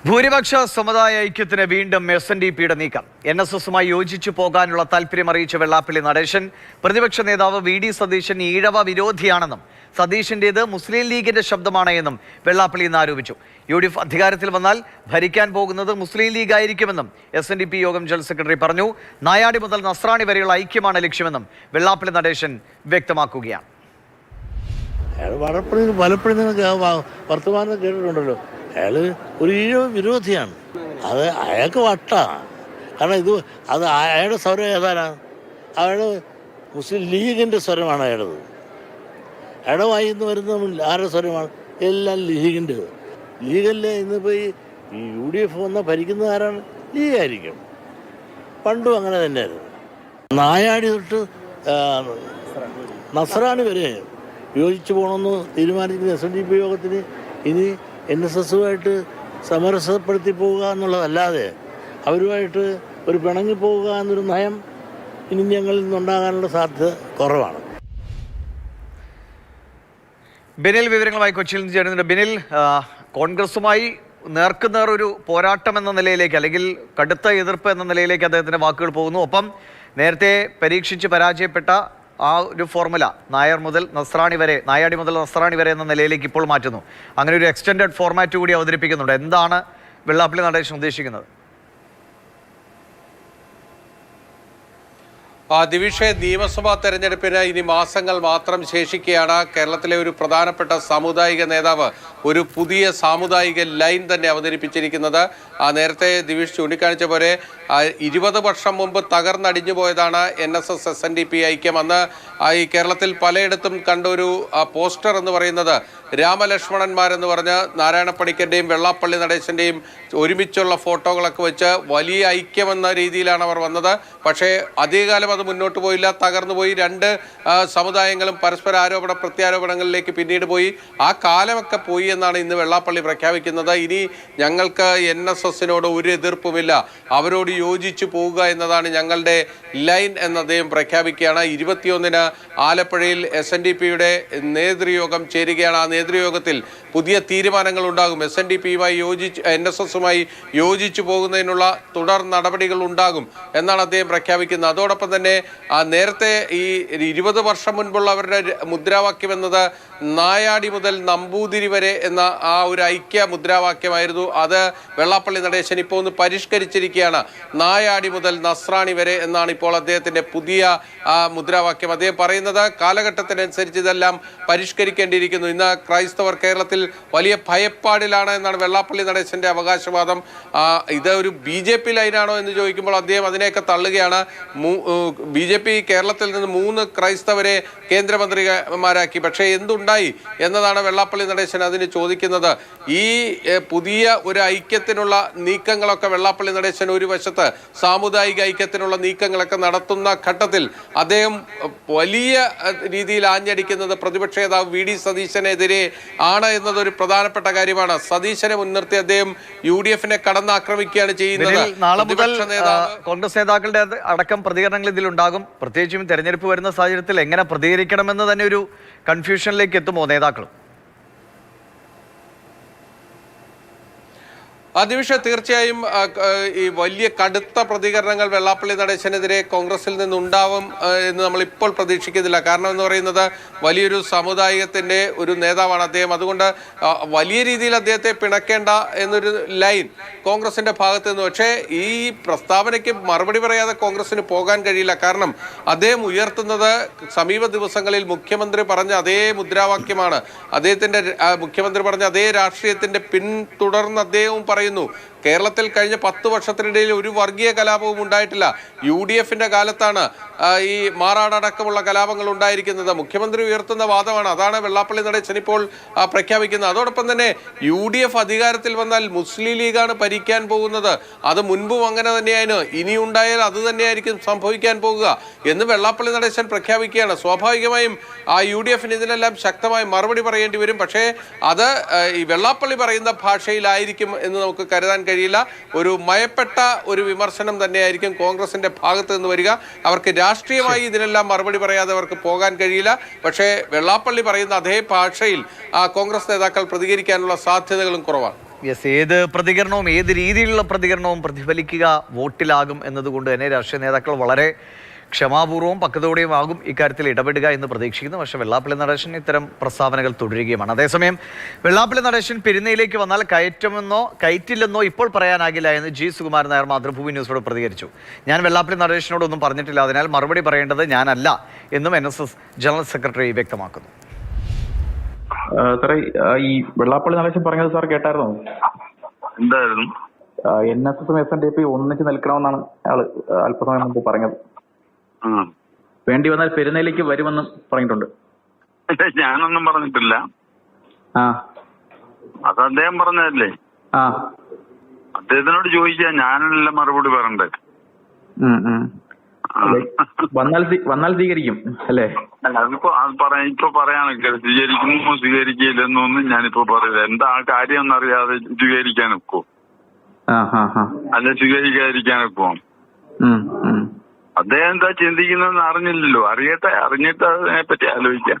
ഭൂരിപക്ഷ സമുദായ ഐക്യത്തിന് വീണ്ടും SNDPയുടെ നീക്കം. NSSുമായി യോജിച്ചു പോകാനുള്ള താല്പര്യം അറിയിച്ച വെള്ളാപ്പള്ളി നടേശൻ പ്രതിപക്ഷ നേതാവ് VD സതീശൻ ഈഴവ വിരോധിയാണെന്നും സതീശന്റേത് മുസ്ലിം ലീഗിന്റെ ശബ്ദമാണ് എന്നും വെള്ളാപ്പള്ളി ഇന്ന് ആരോപിച്ചു. UDF അധികാരത്തിൽ വന്നാൽ ഭരിക്കാൻ പോകുന്നത് മുസ്ലിം ലീഗ് ആയിരിക്കുമെന്നും SNDP യോഗം ജനറൽ സെക്രട്ടറി പറഞ്ഞു. നായാടി മുതൽ നസ്രാണി വരെയുള്ള ഐക്യമാണ് ലക്ഷ്യമെന്നും വെള്ളാപ്പള്ളി നടേശൻ വ്യക്തമാക്കുകയാണ്. പലപ്പോഴും വർത്തമാനം കേട്ടിട്ടുണ്ടല്ലോ, അയാൾ ഒരു ഈഴവ വിരോധിയാണ്. അത് അയാൾക്ക് വട്ടാണ്. കാരണം അത് അയാളുടെ സ്വരം ഏതാനാണ്? അയാൾ മുസ്ലിം ലീഗിൻ്റെ സ്വരമാണ് അയാളത്. അയാളുടെ വായിന്ന് വരുന്ന ആരുടെ സ്വരമാണ്? എല്ലാം ലീഗിൻ്റെ. ലീഗല്ലേ ഇന്നിപ്പോൾ ഈ UDF വന്നാൽ ഭരിക്കുന്ന ആരാണ്? ലീഗായിരിക്കും. പണ്ടും അങ്ങനെ തന്നെയായിരുന്നു. നായാടി തൊട്ട് നസ്രാണി വരെ യോജിച്ചു പോകണമെന്ന് തീരുമാനിക്കുന്ന SNDP യോഗത്തിന് ഇനി NSSുമായിട്ട് സമരസപ്പെടുത്തി പോവുക എന്നുള്ളതല്ലാതെ അവരുമായിട്ട് ഒരു പിണങ്ങി പോവുക എന്നൊരു നയം ഇനി ഞങ്ങളിൽ നിന്നുണ്ടാകാനുള്ള സാധ്യത കുറവാണ്. ബിനിൽ വിവരങ്ങളുമായി കൊച്ചിയിൽ നിന്ന് ചേരുന്നുണ്ട്. ബിനിൽ, കോൺഗ്രസുമായി നേർക്കുനേർ ഒരു പോരാട്ടം എന്ന നിലയിലേക്ക്, അല്ലെങ്കിൽ കടുത്ത എതിർപ്പ് എന്ന നിലയിലേക്ക് അദ്ദേഹത്തിൻ്റെ വാക്കുകൾ പോകുന്നു. ഒപ്പം നേരത്തെ പരീക്ഷിച്ച് പരാജയപ്പെട്ട ആ ഒരു ഫോർമുല നായാടി മുതൽ നസ്രാണി വരെ എന്ന നിലയിലേക്ക് ഇപ്പോൾ മാറ്റുന്നു. അങ്ങനെ ഒരു എക്സ്റ്റെൻഡഡ് ഫോർമാറ്റ് കൂടി അവതരിപ്പിക്കുന്നുണ്ട്. എന്താണ് വെള്ളാപ്പള്ളി നടേശൻ ഉദ്ദേശിക്കുന്നത്? ദിവിഷേ, നിയമസഭാ തെരഞ്ഞെടുപ്പിന് ഇനി മാസങ്ങൾ മാത്രം ശേഷിക്കുകയാണ്. കേരളത്തിലെ ഒരു പ്രധാനപ്പെട്ട സാമുദായിക നേതാവ് ഒരു പുതിയ സാമുദായിക ലൈൻ തന്നെ അവതരിപ്പിച്ചിരിക്കുന്നത്. നേരത്തെ ദിവിഷ് ചൂണ്ടിക്കാണിച്ച പോലെ 20 വർഷം മുമ്പ് തകർന്നടിഞ്ഞു പോയതാണ് NSS SNDP ഐക്യം. അന്ന് ഈ കേരളത്തിൽ പലയിടത്തും കണ്ടൊരു പോസ്റ്റർ എന്ന് പറയുന്നത് രാമലക്ഷ്മണന്മാരെന്ന് പറഞ്ഞ് നാരായണ പണിക്കരുടെയും വെള്ളാപ്പള്ളി നടേശൻ്റെയും ഒരുമിച്ചുള്ള ഫോട്ടോകളൊക്കെ വെച്ച് വലിയ ഐക്യമെന്ന രീതിയിലാണ് അവർ വന്നത്. പക്ഷേ അധികകാലം അത് മുന്നോട്ട് പോയില്ല, തകർന്നു പോയി. രണ്ട് സമുദായങ്ങളും പരസ്പര ആരോപണ പ്രത്യാരോപണങ്ങളിലേക്ക് പിന്നീട് പോയി. ആ കാലമൊക്കെ പോയി എന്നാണ് ഇന്ന് വെള്ളാപ്പള്ളി പ്രഖ്യാപിക്കുന്നത്. ഇനി ഞങ്ങൾക്ക് NSSനോട് ഒരു എതിർപ്പുമില്ല, അവരോട് യോജിച്ചു പോവുക എന്നതാണ് ഞങ്ങളുടെ ലൈൻ എന്ന് അദ്ദേഹം പ്രഖ്യാപിക്കുകയാണ്. 21-ന് ആലപ്പുഴയിൽ SNDPയുടെ നേതൃയോഗം ചേരുകയാണ്. ആ നേതൃയോഗത്തിൽ പുതിയ തീരുമാനങ്ങൾ ഉണ്ടാകും. SNDPയുമായി NSSുമായി യോജിച്ചു പോകുന്നതിനുള്ള തുടർ നടപടികൾ ഉണ്ടാകും എന്നാണ് അദ്ദേഹം പ്രഖ്യാപിക്കുന്നത്. അതോടൊപ്പം തന്നെ നേരത്തെ ഈ 20 വർഷം മുൻപുള്ള അവരുടെ മുദ്രാവാക്യം എന്നത് നായാടി മുതൽ നമ്പൂതിരി വരെ എന്ന ആ ഒരു ഐക്യ മുദ്രാവാക്യമായിരുന്നു. അത് വെള്ളാപ്പള്ളി നടേശൻ ഇപ്പോൾ ഒന്ന് പരിഷ്കരിച്ചിരിക്കുകയാണ്. നായാടി മുതൽ നസ്രാണി വരെ എന്നാണ് ഇപ്പോൾ അദ്ദേഹത്തിൻ്റെ പുതിയ മുദ്രാവാക്യം. അദ്ദേഹം പറയുന്നത് കാലഘട്ടത്തിനനുസരിച്ച് ഇതെല്ലാം പരിഷ്കരിക്കേണ്ടിയിരിക്കുന്നു. ഇന്ന് ക്രൈസ്തവർ കേരളത്തിൽ വലിയ ഭയപ്പാടിലാണ് എന്നാണ് വെള്ളാപ്പള്ളി നടേശൻ്റെ അവകാശവാദം. ഇത് ഒരു BJP ലൈനാണോ എന്ന് ചോദിക്കുമ്പോൾ അദ്ദേഹം അതിനെയൊക്കെ തള്ളുകയാണ്. BJP കേരളത്തിൽ നിന്ന് 3 ക്രൈസ്തവരെ കേന്ദ്രമന്ത്രിമാരാക്കി. പക്ഷേ എന്തുണ്ടായി എന്നതാണ് വെള്ളാപ്പള്ളി നടേശൻ അതിന് ചോദിക്കുന്നത്. ഈ പുതിയ ഒരു ഐക്യത്തിനുള്ള നീക്കങ്ങളൊക്കെ വെള്ളാപ്പള്ളി നടേശൻ ഒരു വശത്ത് സാമുദായിക ഐക്യത്തിനുള്ള നീക്കങ്ങളൊക്കെ നടത്തുന്ന ഘട്ടത്തിൽ അദ്ദേഹം വലിയ രീതിയിൽ ആഞ്ഞടിക്കുന്നത് പ്രതിപക്ഷ നേതാവ് VD സതീശനെതിരെ ആണ് എന്നതൊരു പ്രധാനപ്പെട്ട കാര്യമാണ്. സതീശനെ മുൻനിർത്തി അദ്ദേഹം UDFനെ കടന്നാക്രമിക്കുകയാണ് ചെയ്യുന്നത്. നാളെ മുതൽ കോൺഗ്രസ് നേതാക്കളുടെ അടക്കം പ്രതികരണങ്ങൾ ഇതിലുണ്ടാകും. പ്രത്യേകിച്ചും തെരഞ്ഞെടുപ്പ് വരുന്ന സാഹചര്യത്തിൽ എങ്ങനെ പ്രതികരിക്കണമെന്ന് തന്നെ ഒരു കൺഫ്യൂഷനിലേക്ക് എത്തുമോ നേതാക്കളും? ദിവിഷ, തീർച്ചയായും ഈ വലിയ കടുത്ത പ്രതികരണങ്ങൾ വെള്ളാപ്പള്ളി നടേശനെതിരെ കോൺഗ്രസിൽ നിന്നുണ്ടാവും എന്ന് നമ്മളിപ്പോൾ പ്രതീക്ഷിക്കുന്നില്ല. കാരണം എന്ന് പറയുന്നത് വലിയൊരു സമുദായത്തിൻ്റെ ഒരു നേതാവാണ് അദ്ദേഹം. അതുകൊണ്ട് വലിയ രീതിയിൽ അദ്ദേഹത്തെ പിണക്കേണ്ട എന്നൊരു ലൈൻ കോൺഗ്രസിൻ്റെ ഭാഗത്ത് നിന്ന്. പക്ഷേ ഈ പ്രസ്താവനയ്ക്ക് മറുപടി പറയാതെ കോൺഗ്രസിന് പോകാൻ കഴിയില്ല. കാരണം അദ്ദേഹം ഉയർത്തുന്നത് സമീപ ദിവസങ്ങളിൽ മുഖ്യമന്ത്രി പറഞ്ഞ അതേ മുദ്രാവാക്യമാണ്. മുഖ്യമന്ത്രി പറഞ്ഞ അതേ രാഷ്ട്രീയത്തിൻ്റെ പിന്തുടർന്ന് അദ്ദേഹവും പറയുന്നു. കേരളത്തിൽ കഴിഞ്ഞ 10 വർഷത്തിനിടയിൽ ഒരു വർഗീയ കലാപവും ഉണ്ടായിട്ടില്ല. UDFന്റെ കാലത്താണ് ഈ മാറാടക്കമുള്ള കലാപങ്ങൾ ഉണ്ടായിരിക്കുന്നത്. മുഖ്യമന്ത്രി ഉയർത്തുന്ന വാദമാണ്. അതാണ് വെള്ളാപ്പള്ളി നടേശൻ ഇപ്പോൾ പ്രഖ്യാപിക്കുന്നത്. അതോടൊപ്പം തന്നെ UDF അധികാരത്തിൽ വന്നാൽ മുസ്ലിം ലീഗാണ് ഭരിക്കാൻ പോകുന്നത്. അത് മുൻപും അങ്ങനെ തന്നെയായിരുന്നു, ഇനി ഉണ്ടായാൽ അത് തന്നെയായിരിക്കും സംഭവിക്കാൻ പോകുക എന്ന് വെള്ളാപ്പള്ളി നടേശൻ പ്രഖ്യാപിക്കുകയാണ്. സ്വാഭാവികമായും UDFന് ഇതിനെല്ലാം ശക്തമായി മറുപടി പറയേണ്ടി വരും. പക്ഷേ അത് ഈ വെള്ളാപ്പള്ളി പറയുന്ന ഭാഷയിലായിരിക്കും എന്ന് നമുക്ക് കരുതാൻ കഴിയില്ല. ഒരു മയപ്പെട്ട ഒരു വിമർശനം തന്നെയായിരിക്കും കോൺഗ്രസിന്റെ ഭാഗത്ത് നിന്ന് വരിക. അവർക്ക് രാഷ്ട്രീയമായി ഇതിനെല്ലാം മറുപടി പറയാതെ അവർക്ക് പോകാൻ കഴിയില്ല. പക്ഷേ വെള്ളാപ്പള്ളി പറയുന്ന അതേ ഭാഷയിൽ കോൺഗ്രസ് നേതാക്കൾ പ്രതികരിക്കാനുള്ള സാധ്യതകളും കുറവാണ്. യെസ്, ഏത് പ്രതികരണവും ഏത് രീതിയിലുള്ള പ്രതികരണവും പ്രതിഫലിക്കുക വോട്ടിലാകും എന്നതുകൊണ്ട് തന്നെ രാഷ്ട്രീയ നേതാക്കൾ വളരെ ക്ഷമാപൂർവ്വം പക്വതയോടെയും ആകും ഇക്കാര്യത്തിൽ ഇടപെടുക എന്ന് പ്രതീക്ഷിക്കുന്നു. പക്ഷേ വെള്ളാപ്പള്ളി നടേശൻ ഇത്തരം പ്രസ്താവനകൾ തുടരുകയുമാണ്. അതേസമയം വെള്ളാപ്പള്ളി നടേശൻ പെരുന്നയിലേക്ക് വന്നാൽ കയറ്റുമെന്നോ കയറ്റില്ലെന്നോ ഇപ്പോൾ പറയാനാകില്ല എന്ന് ജി സുകുമാരൻ നായർ മാതൃഭൂമി ന്യൂസിനോട് പ്രതികരിച്ചു. ഞാൻ വെള്ളാപ്പള്ളി നടേശനോടൊന്നും പറഞ്ഞിട്ടില്ല, അതിനാൽ മറുപടി പറയേണ്ടത് ഞാനല്ല എന്നും NSS ജനറൽ സെക്രട്ടറി വ്യക്തമാക്കുന്നു. സാറേ, ഈ വെള്ളാപ്പള്ളി നടേശൻ പറഞ്ഞത് സാർ കേട്ടായിരുന്നോ? എന്തായിരുന്നു? NSS SNDP ഒന്നിച്ച് നിൽക്കണമെന്നാണ് അയാള് അല്പസമയം മുമ്പ് പറഞ്ഞത്. വേണ്ടി വന്നാൽ പെരുന്നയിലേക്ക് വരുമെന്നും പറഞ്ഞിട്ടുണ്ട്. ഞാനൊന്നും പറഞ്ഞിട്ടില്ല. അത് അദ്ദേഹം പറഞ്ഞതല്ലേ? അദ്ദേഹത്തിനോട് ചോദിക്കാൻ ഞാനല്ല മറുപടി പറയണ്ടേ. വന്നാൽ സ്വീകരിക്കും അല്ലേ? അതിപ്പോ ഇപ്പൊ പറയാനൊക്കെ സ്വീകരിക്കുന്നു സ്വീകരിക്കില്ലെന്നൊന്നും ഞാനിപ്പോ പറയില്ല. എന്താ ആ കാര്യം എന്നറിയാതെ സ്വീകരിക്കാനൊക്കോ? അല്ലെ സ്വീകരിക്കാതിരിക്കാനൊക്കോ? അദ്ദേഹം എന്താ ചിന്തിക്കുന്നതെന്ന് അറിഞ്ഞില്ലല്ലോ. അറിഞ്ഞിട്ട് അതിനെ പറ്റി ആലോചിക്കാം.